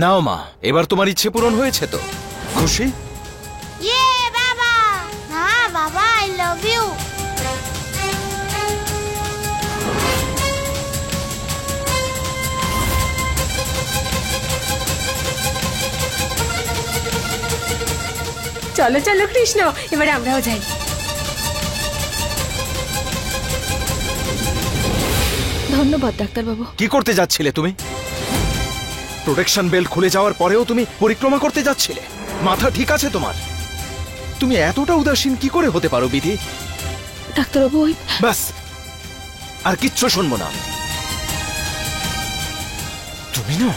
নাও মা, এবার তোমার ইচ্ছে পূরণ হয়েছে তো? খুশি? ইয়ে বাবা! হ্যাঁ বাবা, আই লাভ ইউ। চলো চলো কৃষ্ণ, এবার আমরাও যাই। ধন্যবাদ ডাক্তারবাবু। কি করতে যাচ্ছিলে তুমি? প্রোটেকশন বেল্ট খুলে যাওয়ার পরেও তুমি পরিক্রমা করতে যাচ্ছিলে? মাথা ঠিক আছে তোমার? তুমি এতটা উদাসীন কি করে হতে পারো বিধি? ডাক্তারবাবু ব্যাস, আর কিচ্ছু শুনবো না। তুমি না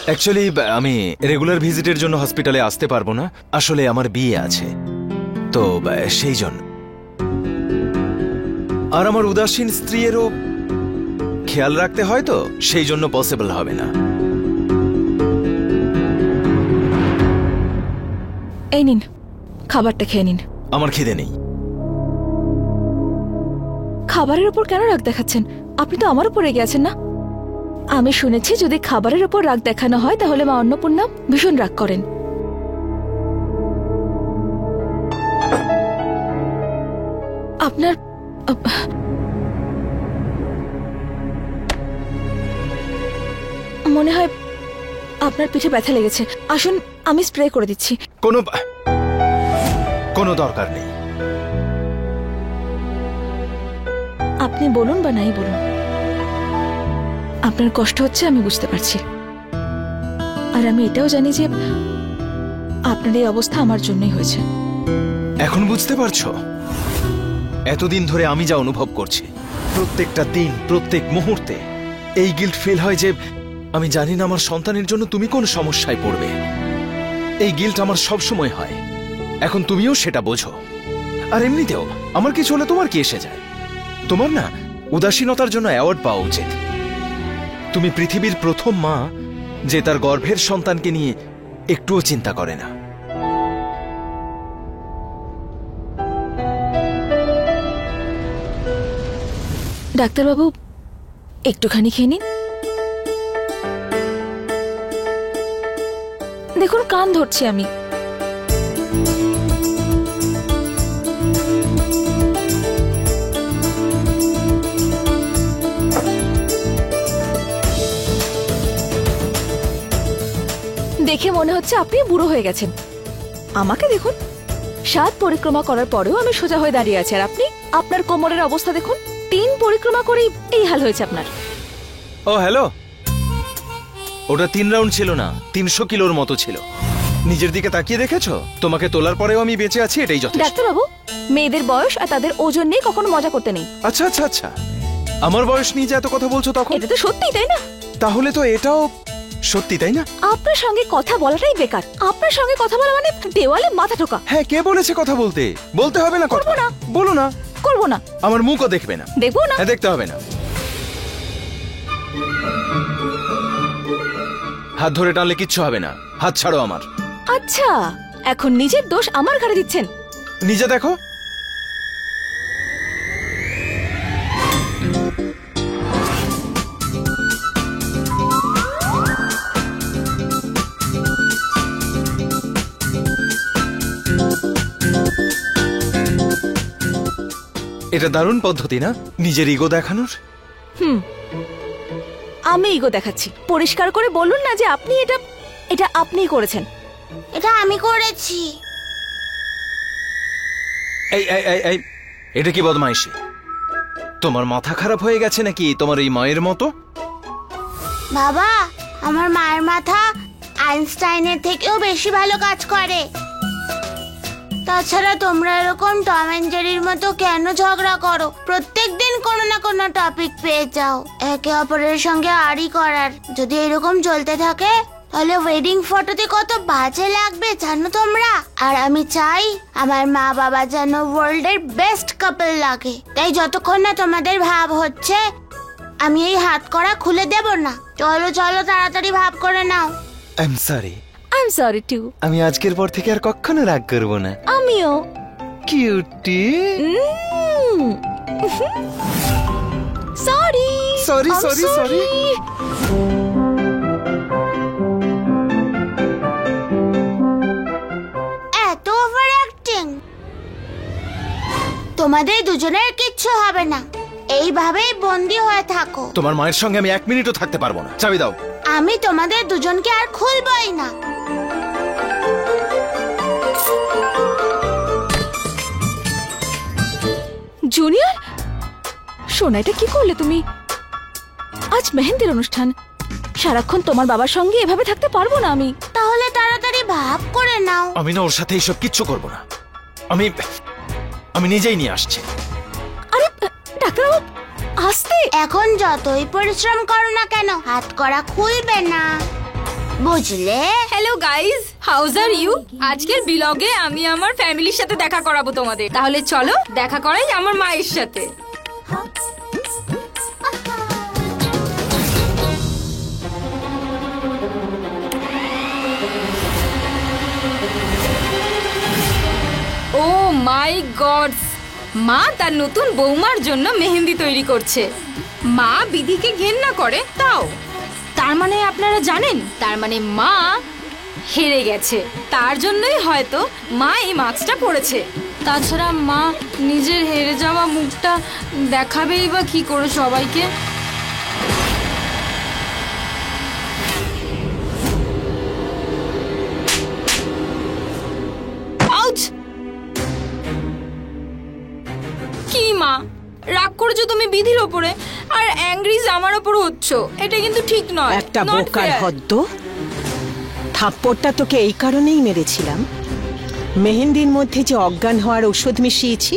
অ্যাকচুয়ালি আমি রেগুলার ভিজিটের জন্য হসপিটালে আসতে পারবো না। আসলে আমার বিয়ে আছে তো সেই জন্য। আর আমার উদাসীন স্ত্রীরও খেয়াল রাখতে হয় তো সেই জন্য পসিবল হবে না। এই নিন, খাবারটা খেয়ে নিন। আমার খিদে নেই। খাবারের উপর কেন রাগ দেখাচ্ছেন? আপনি তো আমার উপর রেগে আছেন না? আমি শুনেছি যদি খাবারের উপর রাগ দেখানো হয় তাহলে মা অন্নপূর্ণা ভীষণ রাগ করেন। আপনার মনে হয় আপনার পিঠে ব্যথা লেগেছে। আসুন আমি স্প্রে করে দিচ্ছি। কোনো দরকার নেই। আপনি বলুন বা নাই বলুন, আপনার কষ্ট হচ্ছে আমি বুঝতে পারছি। আর আমি এটাও জানি যে আপনার এই অবস্থা আমার জন্যই হয়েছে। এখন বুঝতে পারছো? এতদিন ধরে আমি যা অনুভব করছি, প্রত্যেকটা দিন প্রত্যেক মুহূর্তে এই গিল্ট ফিল হয় যে আমি জানি না আমার সন্তানের জন্য তুমি কোন সমস্যায় পড়বে। এই গিল্ট আমার সব সময় হয়। এখন তুমিও সেটা বোঝো। আর এমনিতেও আমার কিছু হলে তোমার কি এসে যায়? তোমার না উদাসীনতার জন্য অ্যাওয়ার্ড পাওয়া উচিত। তুমি পৃথিবীর প্রথম মা যে তার গর্ভের সন্তানকে নিয়ে একটুও চিন্তা করে না। ডাক্তারবাবু একটুখানি খেয়ে নিন। দেখুন কান ধরছি আমি। দেখে মনে হচ্ছে আপনি বুড়ো হয়ে গেছেন। আমাকে দেখুন, 7 পরিক্রমা করার পরেও আমি সোজা হয়ে দাঁড়িয়ে আছি। আর আপনি, আপনার কোমরের অবস্থা দেখুন, 3 পরিক্রমা করেই এই হাল হয়েছে আপনার। ও হ্যালো, ওটা 3 রাউন্ড ছিল না, 300 কিলোর মতো ছিল। নিজের দিকে তাকিয়ে দেখেছো? তোমাকে তোলার পরেও আমি বেঁচে আছি, এটাই যথেষ্ট। ডাক্তারবাবু, মেয়েদের বয়স আর তাদের ওজন নিয়ে কখনো মজা করতে নেই। আচ্ছা আচ্ছা আচ্ছা, আমার বয়স নিয়ে যে এত কথা বলছো তখন? এটা তো সত্যি, তাই না? তাহলে তো এটাও সত্যি, তাই না? আপনার সঙ্গে কথা বলাটাই বেকার। আপনার সঙ্গে কথা বলা মানে দেওয়ালে মাথা ঠোকা। হ্যাঁ, কে বলেছে কথা বলতে? বলতে হবে না কথা? করবো না। বলো না। করবো না। আমার মুখও দেখবে না? দেখবো না। হ্যাঁ, দেখতে হবে না। হাত ধরে টানলে কিচ্ছু হবে না। হাত ছাড়ো আমার। আচ্ছা, এখন নিজের দোষ আমার ঘাড়ে দিচ্ছেন। নিজে দেখো। এটা দারুণ পদ্ধতি না, নিজের ইগো দেখানোর? আমি ইগো দেখাচ্ছি? পরিষ্কার করে বলুন না যে আপনি এটা আপনিই করেছেন। এটা আমি করেছি। এই এই এই এই, এটা কি বদমাইশি? তোমার মাথা খারাপ হয়ে গেছে নাকি তোমার এই মায়ের মতো? বাবা, আমার মায়ের মাথা আইনস্টাইনের থেকেও বেশি ভালো কাজ করে। তাছাড়া তোমরা এরকম টম এন্ড জেরির মতো কেন ঝগড়া করো? প্রত্যেকদিন কোনো না কোনো টপিক পেয়ে যাও একে অপরের সঙ্গে আড়ি করার। যদি এরকম চলতে থাকে হলে ওয়েডিং ফটোতে কত বাজে লাগবে জানো তোমরা। আর আমি চাই আমার মা বাবা যেন ওয়ার্ল্ডের বেস্ট কাপল লাগে। তাই যতক্ষণ না তোমাদের ভাব হচ্ছে আমি এই হাত করা খুলে দেব না। চলো চলো তাড়াতাড়ি ভাব করে নাও। I am sorry. I am sorry too. আমি আজকের পর থেকে আর কখনো রাগ করব না। আমিও। Cutie. Sorry Sorry, sorry, sorry. এত ওভার অ্যাক্টিং। তোমাদের দুজনের কিচ্ছু হবে না, এইভাবেই বন্দি হয়ে থাকো। তোমার মায়ের সঙ্গে আমি 1 মিনিটও থাকতে পারবো না। চাবি দাও। আমি তোমাদের দুজনকে আর খুলবই না। জুনিয়র, শোনা, এটা কি করলে তুমি? আজ মেহেন্দির অনুষ্ঠান, সারাক্ষণ তোমার বাবার সঙ্গে এভাবে থাকতে পারবো না আমি। তাহলে তাড়াতাড়ি ভাব করে নাও। আমি না ওর সাথে এইসব কিচ্ছু করব না। আমি নিজেই নিয়ে আসছি। আরে ডাক্তারবাবু, আসতে। এখন যতই পরিশ্রম করো না কেন হাত করা খুলবে না, বুঝলে? Hello guys, how's are you? আজকের ব্লগে আমি আমার ফ্যামিলির সাথে দেখা করাবো তোমাদের। তাহলে চলো দেখা করাই আমার মায়ের সাথে। ও মাই গড, মা তার নতুন বৌমার জন্য মেহেন্দি তৈরি করছে। মা বিধিকে ঘেন্না করে, তাও তার মানে আপনারা জানেন, তার মানে মা হেরে গেছে। তার জন্যই হয়তো মা এই মাস্কটা পরেছে। তাছাড়া মা নিজের হেরে যাওয়া মুখটা দেখাবেই বা কি করে সবাইকে? আউচ! কি মা, রাগ করেছো তুমি বিধির ওপরে, আর অ্যাংরিজ আমার ওপর হচ্ছ। এটা কিন্তু ঠিক নয়। একটা Not বোকার fair. হদ্দ। থাপ্পড়টা তোকে এই কারণেই মেরেছিলাম, মেহেন্দির মধ্যে যে অজ্ঞান হওয়ার ওষুধ মিশিয়েছি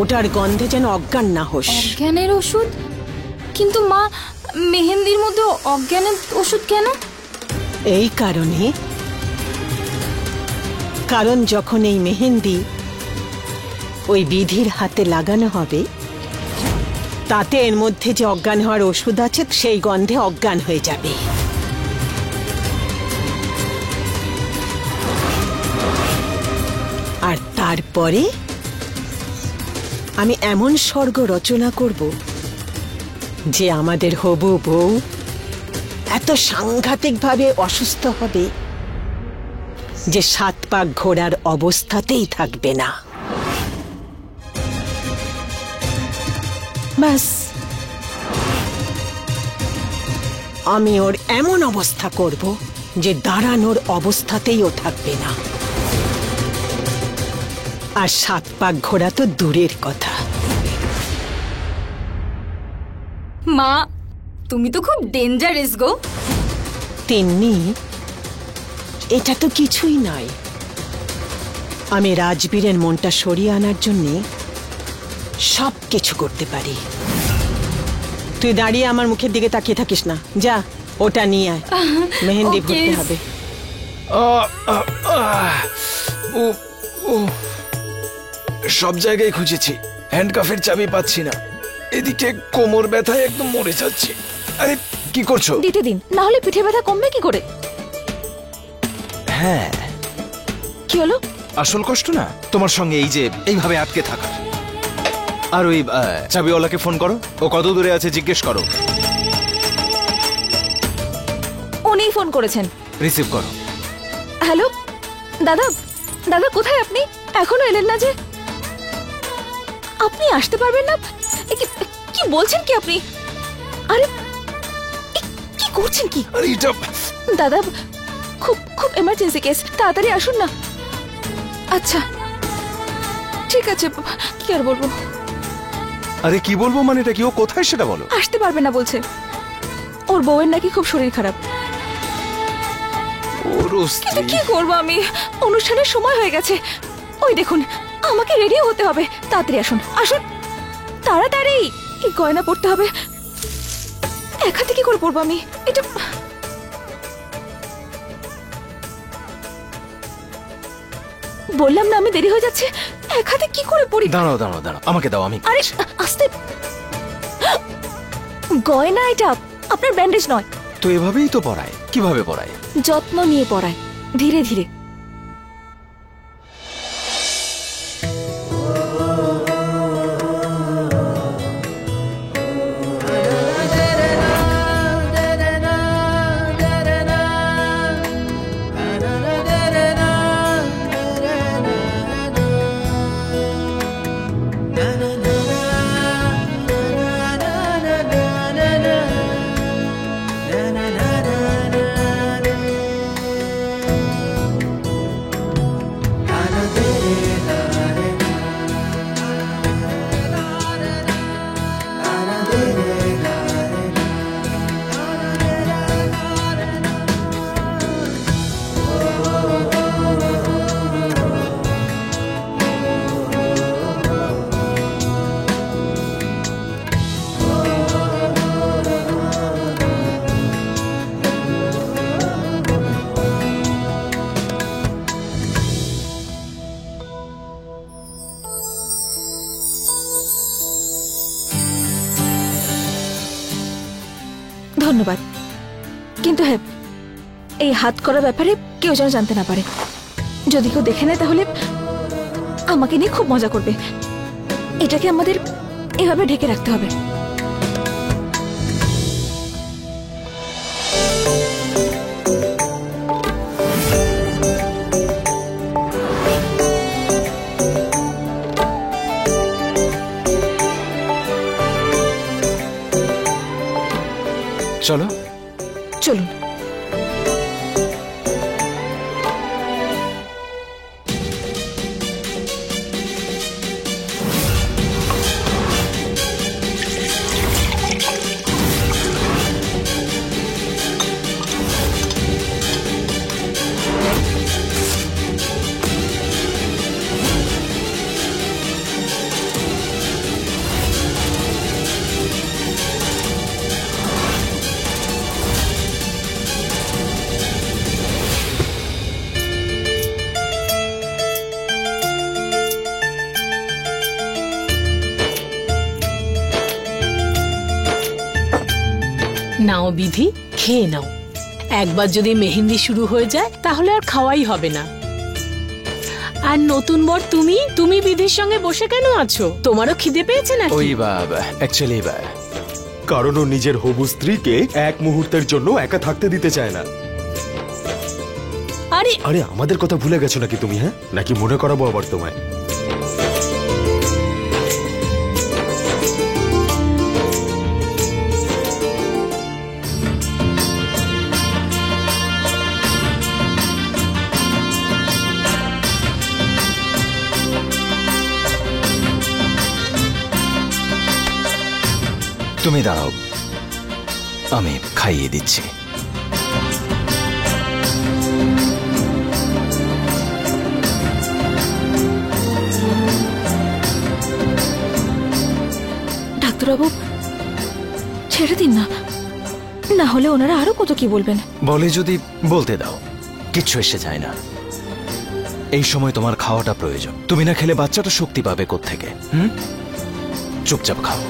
ওটার গন্ধে যেন অজ্ঞান না হোস। অজ্ঞানের ওষুধ? কিন্তু মা, মেহেন্দির মধ্যে অজ্ঞানের ওষুধ কেন? এই কারণে, কারণ যখন এই মেহেন্দি ওই বিধির হাতে লাগানো হবে তাতে এর মধ্যে যে অজ্ঞান হওয়ার ওষুধ আছে সেই গন্ধে অজ্ঞান হয়ে যাবে। আর তারপরে আমি এমন স্বর্গ রচনা করব যে আমাদের হবু বউ এত সাংঘাতিকভাবে অসুস্থ হবে যে 7 পাক ঘোড়ার অবস্থাতেই থাকবে না। ব্যাস, আমি ওর এমন অবস্থা করব যে দাঁড়ানোর অবস্থাতেই ও থাকবে না। আর 7 পাক ঘোড়া তো দূরের কথা। মা, তুমি তো খুব ডেঞ্জারাস গো। তিন্নি, এটা তো কিছুই নয়। আমি রাজবীরের মনটা সরিয়ে আনার জন্য সব কিছু করতে পারি। তুই দাঁড়িয়ে আমার মুখের দিকে তাকিয়ে থাকিস না, যা ওটা নিয়ে আয়, মেহেন্দি Okay. ভরতে হবে। সব জায়গায় খুঁজেছি, হ্যান্ডকাফের চাবি পাচ্ছি না। এদিকে কোমর ব্যথায় একদম মরে যাচ্ছি। আরে কি করছো? দিতে দিন, না হলে পিঠে ব্যথা কমবে কি করে? হ্যাঁ, কি হলো? আসল কষ্ট না তোমার সঙ্গে এই যে এইভাবে আটকে থাকা। আর ওই চাবিওয়ালাকে ফোন করো, ও কত দূরে আছে জিজ্ঞেস করো। উনিই ফোন করেছেন। রিসিভ করো। হ্যালো দাদা, দাদা কোথায় আপনি? এখনো এলেন না যে? আপনি আসতে পারবেন না? কি বলছেন কি আপনি? আরে কি করছেন কি? আরে এটা দাদা, খুব খুব এমার্জেন্সি কেস, তাড়াতাড়ি আসুন না। আচ্ছা ঠিক আছে, কি আর বলবো। আরে কি বলবো মানে এটা কি? ও কোথায় সেটা বলো। আসতে পারবে না বলছে, ওর বউয়ের নাকি খুব শরীর খারাপ। ওর কিন্তু কি করবো আমি, অনুষ্ঠানের সময় হয়ে গেছে। ওই দেখুন, আমাকে রেডি হতে হবে। তাড়াতাড়ি আসুন, আসুন তাড়াতাড়ি। এই গয়না পড়তে হবে, এক হাতে কি করে পরবো আমি? এটা বললাম না আমি দেরি হয়ে যাচ্ছে, এক হাতে কি করে পরি? দাঁড়াও দাঁড়াও দাঁড়াও, আমাকে দাও, আমি আরে করছি। আস্তে, গয়না এটা, আপনার ব্যান্ডেজ নয়। তো এভাবেই তো পড়ায়, কিভাবে পড়ায়? যত্ন নিয়ে পড়ায়, ধীরে ধীরে। ধন্যবাদ, কিন্তু হ্যাঁ, এই হাত করার ব্যাপারে কেউ যেন জানতে না পারে। যদি কেউ দেখে নেয় তাহলে আমাকে নিয়ে খুব মজা করবে। এটাকে আমাদের এভাবে ঢেকে রাখতে হবে। চলো। চলুন। নাও বিধি, খেয়ে নাও। একবার যদি মেহেন্দি শুরু হয়ে যায় তাহলে আর খাওয়াই হবে না। আর নতুন বর তুমি, তুমি বিধির সঙ্গে বসে কেন আছো? তোমারও খিদে পেয়েছে নাকি? ওই অ্যাকচুয়ালি কারণ ও নিজের হবু স্ত্রীকে এক মুহূর্তের জন্য একা থাকতে দিতে চায় না। আরে আরে আমাদের কথা ভুলে গেছো নাকি তুমি? হ্যাঁ, নাকি মনে করাবো আবার তোমায়? তুমি দাঁড়াও, আমি খাইয়ে দিচ্ছি। ডাক্তারবাবু ছেড়ে দিন না, না হলে ওনারা আরো কত কি বলবেন। বলে যদি বলতে দাও, কিচ্ছু এসে যায় না। এই সময় তোমার খাওয়াটা প্রয়োজন। তুমি না খেলে বাচ্চাটা শক্তি পাবে কোত্থেকে? চুপচাপ খাও।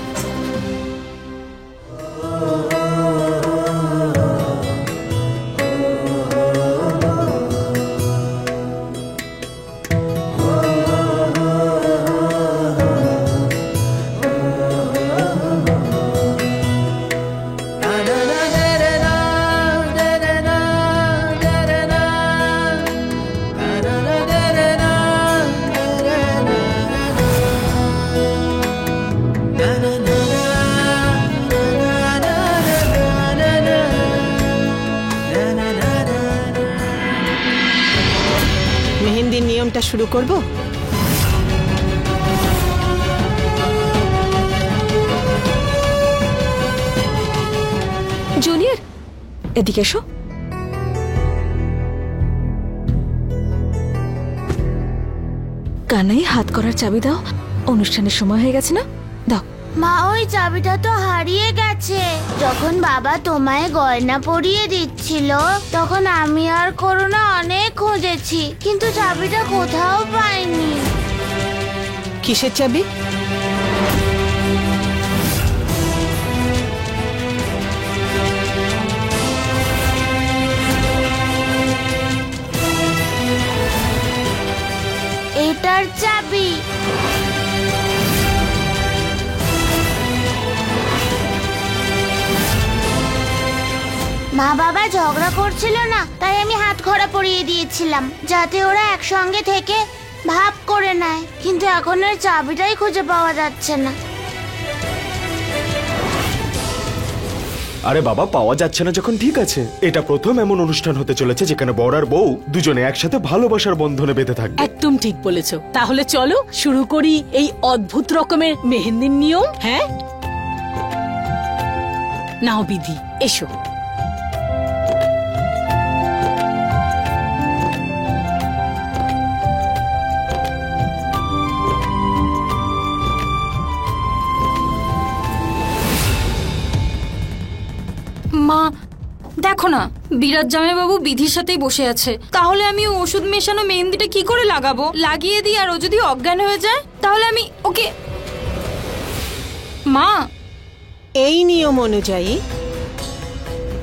মেহেন্দির নিয়মটা শুরু করব। জুনিয়র এদিকে এসো। কানাই হাত করার চাবি দাও, অনুষ্ঠানের সময় হয়ে গেছে না? দাও। মা ওই চাবিটা তো হারিয়ে গেছে। যখন বাবা তোমায় গয়না পরিয়ে দিচ্ছিল তখন আমি আর করুণা অনেক খুঁজেছি, কিন্তু চাবিটা কোথাও পাইনি। কিসের চাবি? এটার চাবি। মা বাবা ঝগড়া করছিল না, তাই আমি হাত খড়া পরিয়ে দিয়েছিলাম যাতে ওরা একসঙ্গে থেকে ভাব করে নেয়, কিন্তু এখন এর চাবিটাই খুঁজে পাওয়া যাচ্ছে না। আরে বাবা, পাওয়া যাচ্ছে না যখন ঠিক আছে। এটা প্রথম এমন অনুষ্ঠান হতে চলেছে যেখানে বর আর বউ দুজনে একসাথে ভালোবাসার বন্ধনে বেঁধে থাকবে। একদম ঠিক বলেছো। তাহলে চলো শুরু করি এই অদ্ভুত রকমের মেহেন্দির নিয়ম। হ্যাঁ, নাও বিধি, এসো। মা দেখো না, বিরাট জামাইবাবু বিধির সাথেই বসে আছে। তাহলে আমি ওষুধ মেশানো মেহেন্দিটা কি করে লাগাবো? লাগিয়ে দিই আর ও যদি অজ্ঞান হয়ে যায় তাহলে আমি ওকে। মা, এই নিয়ম অনুযায়ী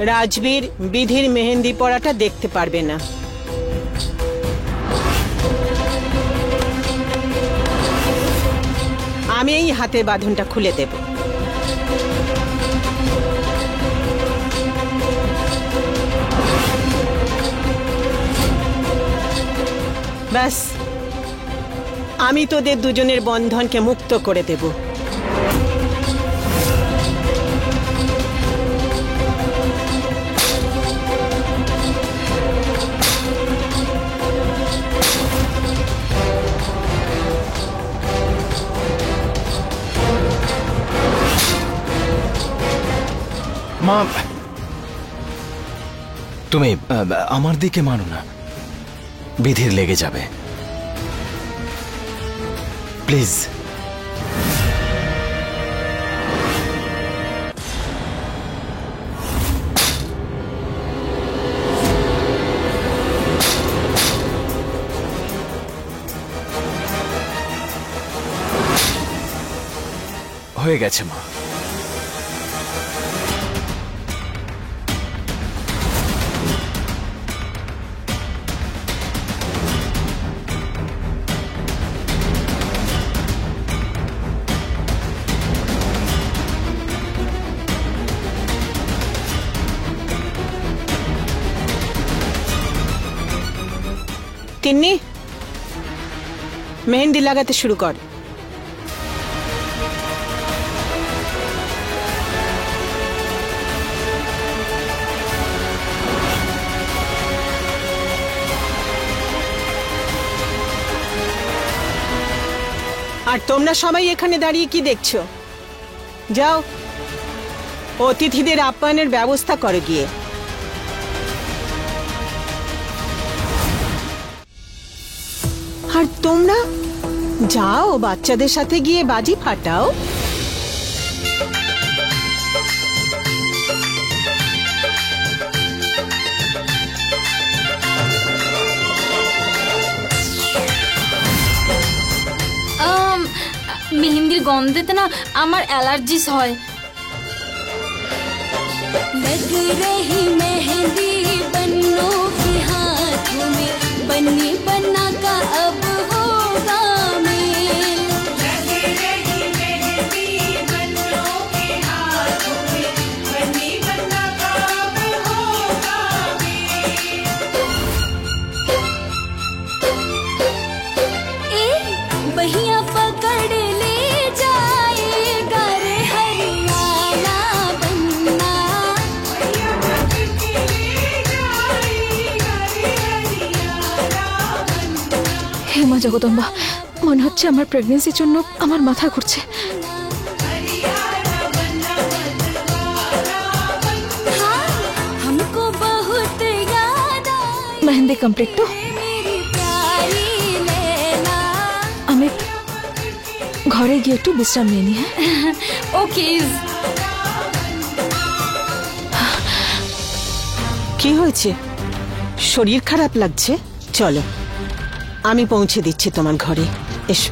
রাজবীর বিধির মেহেন্দি পরাটা দেখতে পারবে না। আমি এই হাতের বাঁধনটা খুলে দেব। ব্যাস, আমি তোদের দুজনের বন্ধনকে মুক্ত করে দেব। মা, তুমি আমার দিকে মানো না, বিধির লেগে যাবে, প্লিজ। হয়ে গেছে মা। তিন্নি, মেহেন্দি লাগাতে শুরু কর। আর তোমরা সবাই এখানে দাঁড়িয়ে কি দেখছো? যাও, অতিথিদের আপ্যায়নের ব্যবস্থা করো গিয়ে। আর তোমরা যাও বাচ্চাদের সাথে গিয়ে বাজি ফাটাও। মেহেন্দির গন্ধেতে না আমার অ্যালার্জিস হয়। लग रही मेहंदी बन्नों के हाथों में, बन्नी बन्ना का अब होगा मेल। लग रही मेहंदी बन्नों के हाथों में, बन्नी बन्ना का अब होगा मेल। ए बहिया पकड़ ले जाएगा रे हरियाणा बन्ना। হে মা জগদম্বা, মনে হচ্ছে আমার প্রেগন্যান্সির জন্য আমার মাথা ঘুরছে। हमको बहुत याद आई মেহেন্দি কমপ্লিট তো? मेरी प्यारी लैला। আমি ঘরে গিয়ে একটু বিশ্রাম নিয়ে নি। হ্যাঁ ওকে। কি হয়েছে? শরীর খারাপ লাগছে? চলো, আমি পৌঁছে দিচ্ছি তোমার ঘরে। এসো।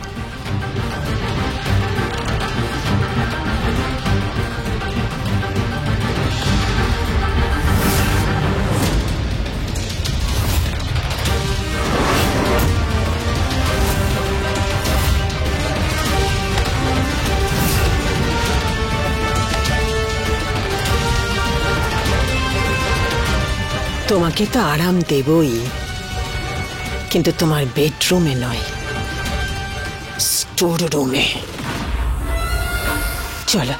তোমাকে তো আরাম দেবই, কিন্তু তোমার বেডরুমে নয়, স্টোর রুমে। চলো।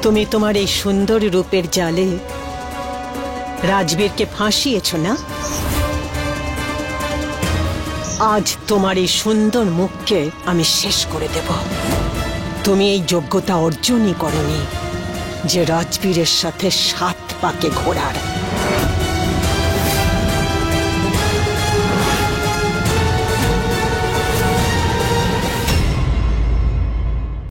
তুমি তোমার এই সুন্দর রূপের জালে রাজবীরকে ফাঁসিয়েছ না? আজ তোমার এই সুন্দর মুখকে আমি শেষ করে দেব। তুমি এই যোগ্যতা অর্জনই করনি যে রাজবীরের সাথে 7 পাকে ঘোরার।